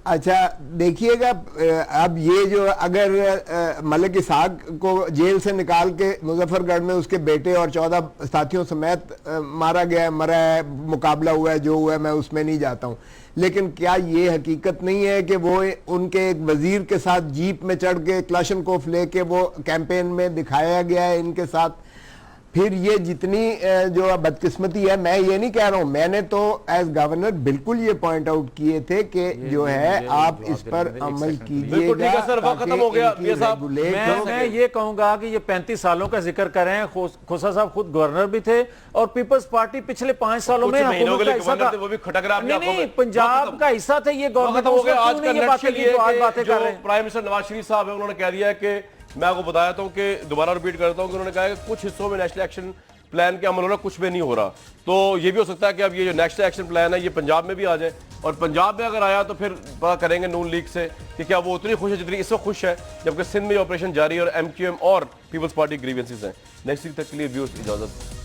अच्छा देखिएगा, अब ये जो अगर मलिक इसहाक को जेल से निकाल के मुजफ्फरगढ़ में उसके बेटे और 14 साथियों समेत मरा है, मुकाबला हुआ है, जो हुआ है मैं उसमें नहीं जाता हूं, लेकिन क्या ये हकीकत नहीं है कि वो उनके एक वजीर के साथ जीप में चढ़ के क्लाशनकोफ लेके वो कैंपेन में दिखाया गया है इनके साथ। फिर ये जितनी जो बदकिस्मती है, मैं ये नहीं कह रहा हूं, मैंने तो एज गवर्नर बिल्कुल ये पॉइंट आउट किए थे कि जो है आप इस पर अमल कीजिएगा। खत्म हो गया। मैं ये कहूंगा कि ये 35 सालों का जिक्र कर रहे हैं, खोसा साहब खुद गवर्नर भी थे और पीपल्स पार्टी पिछले 5 सालों में हुकूमत का हिस्सा था, वो भी खटक रहा है। नहीं पंजाब का हिस्सा थे, ये गवर्नमेंट हो गया। आज का बातें कर रहे हैं। प्राइम मिनिस्टर नवाज शरीफ साहब है, उन्होंने कह दिया है कि मैं आपको बताया था कि दोबारा रिपीट करता हूं कि उन्होंने कहा है कि कुछ हिस्सों में नेशनल एक्शन प्लान के अमल हो रहा, कुछ में नहीं हो रहा। तो ये भी हो सकता है कि अब ये जो नेशनल एक्शन प्लान है ये पंजाब में भी आ जाए, और पंजाब में अगर आया तो फिर पता करेंगे नून लीग से कि क्या वो उतनी खुश है जितनी इस वक्त खुश है, जबकि सिंध में ऑपरेशन जारी है और MQM और पीपल्स पार्टी ग्रीवेंसेस हैं। नेक्स्ट वीक तक के लिए व्यूअर्स इजाजत।